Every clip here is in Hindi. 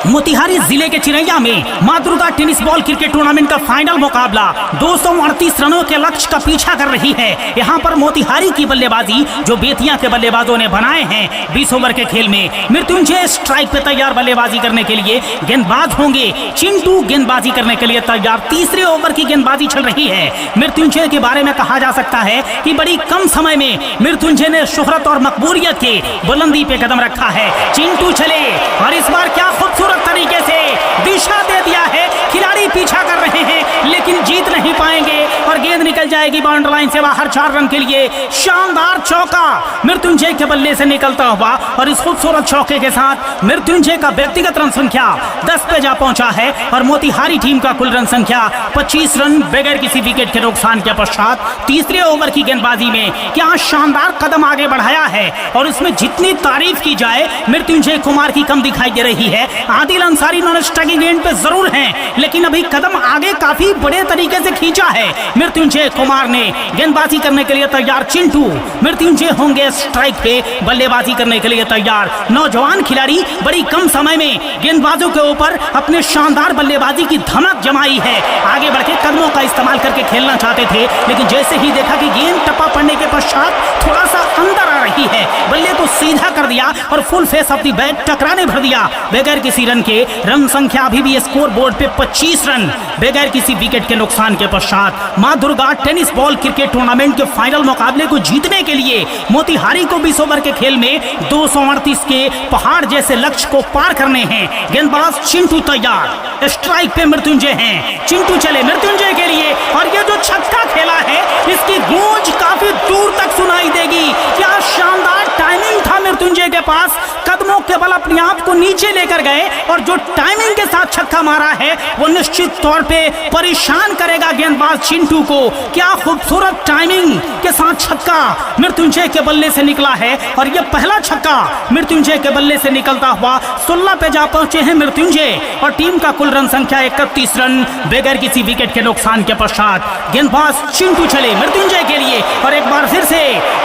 मोतिहारी जिले के चिरैया में मां Durga tennis ball cricket tournament का फाइनल मुकाबला 238 रनों के लक्ष्य का पीछा कर रही है। यहां पर मोतिहारी की बल्लेबाजी जो बेतिया के बल्लेबाजों ने बनाए हैं 20 ओवर के खेल में मृत्युंजय स्ट्राइक पे तैयार बल्लेबाजी करने के लिए गेंदबाज होंगे। चिंटू गेंदबाजी करने के लिए तैयार। तीसरे ओवर की गेंदबाजी चल रही है। मृत्युंजय के बारे में कहा जा सकता है कि बड़ी कम समय में मृत्युंजय ने शोहरत और मकबूलियत के बुलंदी पे कदम रखा है। चिंटू चले और इस बार क्या खूबसूरत तरीके से दिशा दे दिया है। खिलाड़ी पीछा कर रहे हैं लेकिन जीत नहीं पाएंगे और गेंद निकल जाएगी बाउंड्री लाइन से बाहर। 4 रन के लिए शानदार चौका मृत्युंजय के बल्ले से निकलता हुआ और इस खूबसूरत चौके के साथ मृत्युंजय का व्यक्तिगत रन संख्या 10 पे जा पहुंचा है और मोतिहारी टीम का कुल रन संख्या 25 रन बगैर किसी विकेट के नुकसान के पश्चात तीसरे ओवर की गेंदबाजी में क्या शानदार कदम आगे बढ़ाया है और इसमें जितनी तारीफ की जाए मृत्युंजय कुमार की कम दिखाई दे रही है। Adil Ansari non striking and पे जरूर हैं लेकिन अभी कदम आगे काफी बड़े तरीके से खींचा है मृत्युंजय कुमार ने। गेंदबाजी करने के लिए तैयार चिंटू। मृत्युंजय होंगे स्ट्राइक पे बल्लेबाजी करने के लिए तैयार। नौजवान खिलाड़ी बड़ी कम समय में गेंदबाजों के ऊपर अपने शानदार बल्लेबाजी की धमक जमाई है। आगे बढ़ के कदमों का इस्तेमाल करके खेलना चाहते थे लेकिन जैसे ही देखा कि गेंद टप्पा पड़ने के पश्चात थोड़ा सा अंदर आ रही है, बल्ले को सीधा कर दिया और full face of the bat टकराने भर दिया बगैर किसी रन के। रन संख्या अभी भी स्कोर बोर्ड पे 25 रन बगैर किसी विकेट के नुकसान के पश्चात मां Durga tennis ball cricket tournament के फाइनल मुकाबले को जीतने के लिए मोतिहारी को 20 ओवर के खेल में 238 के पहाड़ जैसे लक्ष्य को पार करने हैं। गेंदबाज चिंटू तैयार। स्ट्राइक पे मृत्युंजय हैं। चिंटू चले मृत्युंजय के लिए और ये जो छक्का खेला है इसकी गूंज काफी दूर तक सुनाई देगी। क्या शानदार टाइमिंग था मृत्युंजय के पास। कदमों के बल अपने आप को नीचे लेकर गए और जो टाइमिंग के साथ छक्का मारा है वो निश्चित तौर पे परेशान करेगा गेंदबाज चिंटू को। क्या खूबसूरत टाइमिंग के साथ छक्का मृत्युंजय के बल्ले से निकला है और ये पहला छक्का मृत्युंजय के बल्ले से निकलता हुआ 16 पे जा पहुंचे हैं मृत्युंजय और टीम का कुल रन संख्या 31 रन बगैर किसी विकेट के नुकसान के पश्चात गेंदबाज चिंटू चले मृत्युंजय के लिए और एक बार फिर से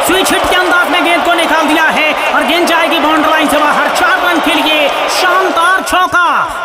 स्विच हिट के अंदाज में गेंद को निकाल दिया है और गेंद जाएगी बाउंड्री लाइन से बाहर। 4 रन के लिए शानदार चौका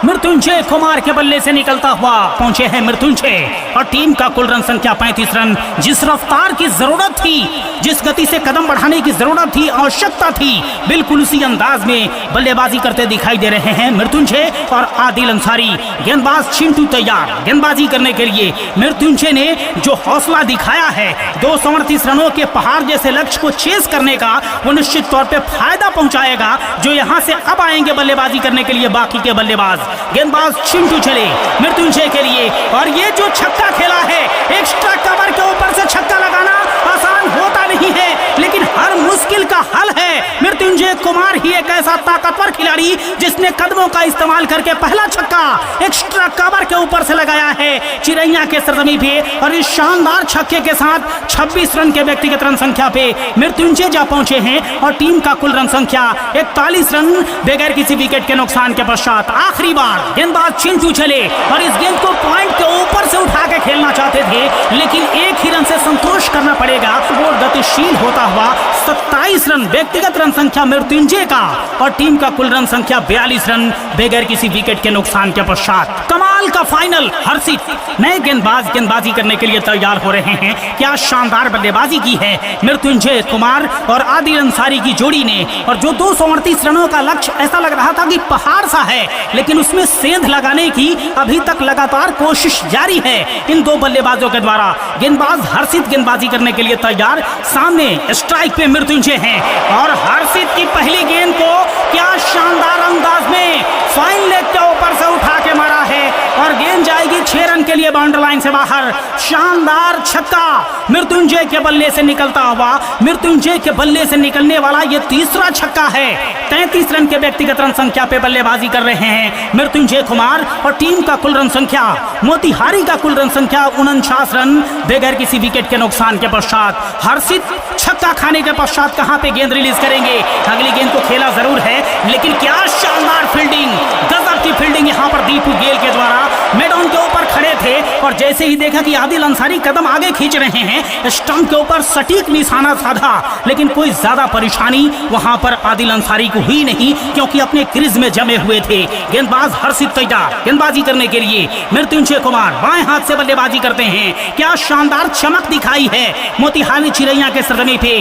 मृत्युंजय कुमार के बल्ले से निकलता हुआ पहुंचे हैं मृत्युंजय और टीम का कुल रन संख्या 35 रन। जिस रफ्तार की जरूरत थी, जिस गति से कदम बढ़ाने की जरूरत थी, आवश्यकता थी, बिल्कुल उसी अंदाज में बल्लेबाजी करते दिखाई दे रहे हैं मृत्युंजय और आदिल अंसारी। गेंदबाज चिंटू तैयार गेंदबाजी करने के लिए। मृत्युंजय ने जो हौसला दिखाया है 238 रनों के पहाड़ जैसे लक्ष्य को चेस करने का वो निश्चित तौर पे फायदा पहुंचाएगा जो यहां से अब आएंगे बल्लेबाजी करने के लिए बाकी के बल्लेबाज। गेंदबाज चिंटू चले मृत्युंजय के लिए और ये जो छक्का खेला है एक्स्ट्रा कवर के ऊपर से छक्का लगाना आसान होता नहीं है लेकिन हर मुश्किल का हल है। मृत्युंजय कुमार ही एक ऐसा ताकतवर खिलाड़ी जिसने कदमों का इस्तेमाल करके पहला छक्का एक्स्ट्रा कवर के ऊपर से लगाया है चिरैया के सरजमी पे और इस शानदार छक्के के साथ 26 रन के व्यक्तिगत रन संख्या पे मृत्युंजय जा पहुंचे हैं और टीम का कुल रन संख्या 41 रन बगैर किसी विकेट के नुकसान के पश्चात। आखिरी बार गेंदबाज चिंटू चले और इस गेंद को पॉइंट के ऊपर से उठा के खेलना चाहते थे लेकिन एक ही रन से संतोष करना पड़ेगा। और गतिशील होता हुआ 27 रन व्यक्तिगत रन संख्या मृत्युंजय का और टीम का कुल रन संख्या 42 रन बगैर किसी विकेट के नुकसान के पश्चात। कमाल का फाइनल। हर्षित नए गेंदबाज गेंदबाजी करने के लिए तैयार हो रहे हैं। क्या शानदार बल्लेबाजी की है मृत्युंजय कुमार और आदिल अंसारी की जोड़ी ने और जो 238 रनों का लक्ष्य ऐसा लग रहा था कि पहाड़ सा है लेकिन उसमें सेंध लगाने की अभी तक लगातार कोशिश जारी है इन दो बल्लेबाजों के द्वारा। गेंदबाज हर्षित गेंदबाजी करने के लिए तैयार। सामने स्ट्राइक पे मृत्युंजय हैं और हर्षित की पहली गेंद को क्या शानदार अंदाज में फाइन लेग के ऊपर से उठा के मारा है और गेंद जाएगी 6 रन के लिए बाउंड्री लाइन से बाहर। शानदार छक्का मृत्युंजय के बल्ले से निकलता हुआ। मृत्युंजय के बल्ले से निकलने वाला ये तीसरा छक्का है। 33 रन के व्यक्तिगत रन संख्या पे बल्लेबाजी कर रहे हैं मृत्युंजय कुमार और टीम का कुल रन संख्या मोतिहारी का कुल रन संख्या 49 रन बगैर किसी विकेट के नुकसान के पश्चात। हर्षित छक्का खाने के पश्चात कहां पे गेंद रिलीज करेंगे। अगली गेंद को खेला जरूर है लेकिन क्या शानदार फील्डिंग, गजब की फील्डिंग यहां पर दीपू गेल के द्वारा मैदान के ऊपर खड़े थे और जैसे ही देखा कि आदिल अंसारी कदम आगे खींच रहे हैं, स्टंप के ऊपर सटीक निशाना साधा, लेकिन कोई ज्यादा परेशानी वहां पर आदिल अंसारी को हुई नहीं, क्योंकि अपने क्रीज में जमे हुए थे। गेंदबाज हर्षित तैयार गेंदबाजी करने के लिए। मृत्युंजय कुमार बाएं हाथ से बल्लेबाजी करते हैं। क्या शानदार चमक दिखाई है मोतिहारी चिरैया के सरजमी पे।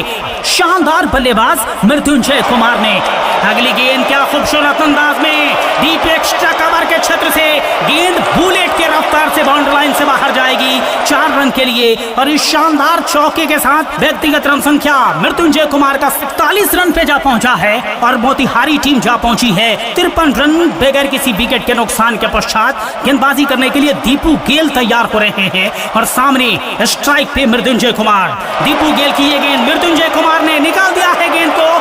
शानदार बल्लेबाज मृत्युंजय कुमार ने। अगली गेंद क्या खूबसूरत अंदाज में डीप एक्स्ट्रा कवर के क्षेत्र से गेंद बुलेट के रफ्तार से बाउंड्री लाइन से बाहर जाएगी 4 रन के लिए। और इस शानदार चौके के साथ व्यक्तिगत रन संख्या मृत्युंजय कुमार का 41 रन पे जा पहुंचा है और मोतिहारी टीम जा पहुंची है 53 रन बगैर किसी विकेट के नुकसान के पश्चात। गेंदबाजी करने के लिए दीपू गेल तैयार हो रहे हैं और सामने स्ट्राइक पे मृत्युंजय कुमार। दीपू गेल की ये गेंद मृत्युंजय कुमार ने निकाल दिया है गेंद को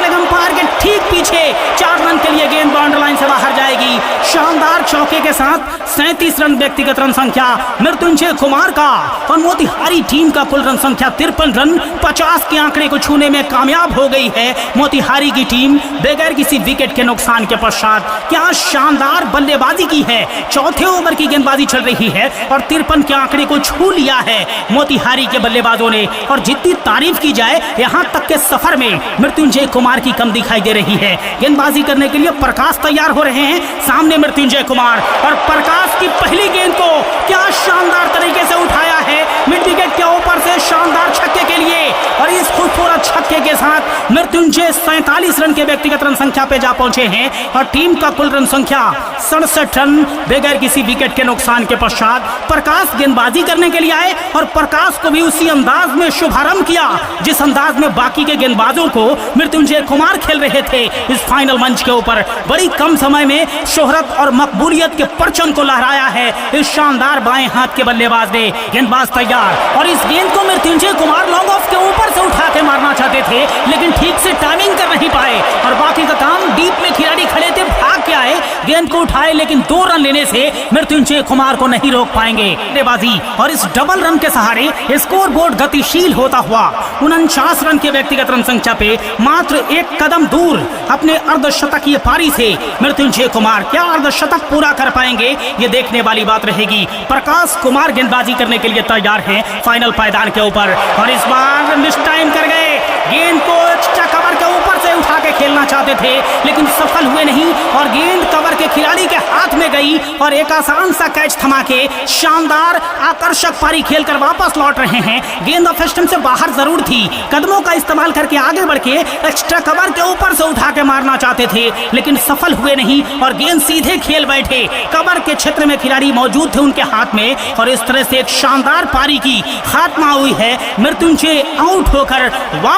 अंपायर के ठीक पीछे। 4 रन के लिए गेंद बाउंड्री लाइन से बाहर जाएगी। शानदार चौके के साथ 37 रन व्यक्तिगत रन संख्या मृत्युंजय कुमार का और मोतिहारी टीम का कुल रन संख्या 53 रन 50 के आंकड़े को छूने में कामयाब हो गई है मोतिहारी की टीम बगैर किसी विकेट के नुकसान के पश्चात। क्या शानदार बल्लेबाजी की है। चौथे ओवर की गेंदबाजी चल रही है और 53 के आंकड़े को छू लिया है मोतिहारी के बल्लेबाजों ने। और जितनी तारीफ की जाए, यहां तक के सफर में मृत्युंजय कुमार की कम दिखाई दे रही है। गेंदबाजी करने के लिए प्रकाश तैयार हो रहे हैं। सामने मृत्युंजय कुमार और प्रकाश की पहली गेंद को क्या शानदार तरीके से उठाया है मिड विकेट के ऊपर से शानदार छक्के के लिए। और इस खूबसूरत छक्के के साथ मृत्युंजय 47 रन के व्यक्तिगत रन संख्या पे जा पहुंचे हैं और टीम का कुल रन संख्या 67 रन बगैर किसी विकेट के नुकसान के पश्चात। प्रकाश गेंदबाजी करने के लिए आए और प्रकाश को भी उसी अंदाज में शुभारंभ किया जिस अंदाज में बाकी के गेंदबाजों को मृत्युंजय कुमार खेल रहे थे इस फाइनल मंच के ऊपर। बड़ी कम समय में शोहरत और मकबूलियत के परचम को लहराया है इस शानदार बाएं हाथ के बल्लेबाज ने। गेंदबाज तैयार और इस गेंद को मृत्युंजय कुमार लॉन्ग ऑफ के ऊपर से उठा के मारना चाहते थे, लेकिन ठीक से टाइमिंग कर नहीं पाए और बाकी का काम डीप में खिलाड़ी खड़े थे, भाग के आए, गेंद को उठाए, लेकिन 2 रन लेने से मृत्युंजय कुमार को नहीं रोक पाएंगे बल्लेबाजी। और इस डबल रन के सहारे स्कोर बोर्ड गतिशील होता हुआ 49 रन के व्यक्तिगत रन संख्या पे मात्र 1 कदम दूर अपने अर्धशतकीय पारी से मृत्युंजय कुमार क्या अर्धशतक पूरा कर पाएंगे, ये देखने वाली बात रहेगी। प्रकाश कुमार गेंदबाजी करने के लिए तैयार हैं फाइनल पायदान के ऊपर और इस बार मिस टाइम कर गए। गेंद को एक्स्ट्रा कवर के ऊपर से उठा के खेलना चाहते थे, लेकिन सफल हुए नहीं और गेंद कवर के खिलाड़ी के हाथ में गई और एक आसान सा कैच थमा के शानदार आकर्षक पारी खेलकर वापस लौट रहे हैं। गेंद ऑफ स्टंप से बाहर जरूर थी, कदमों का इस्तेमाल करके आगे बढ़ के एक्स्ट्रा कवर के ऊपर से उठा के मारना चाहते थे, लेकिन सफल हुए नहीं और गेंद सीधे खेल बैठे। कवर के क्षेत्र में खिलाड़ी मौजूद थे उनके हाथ में और इस तरह से एक शानदार पारी की खात्मा हुई है। मृत्युंजय आउट होकर वापस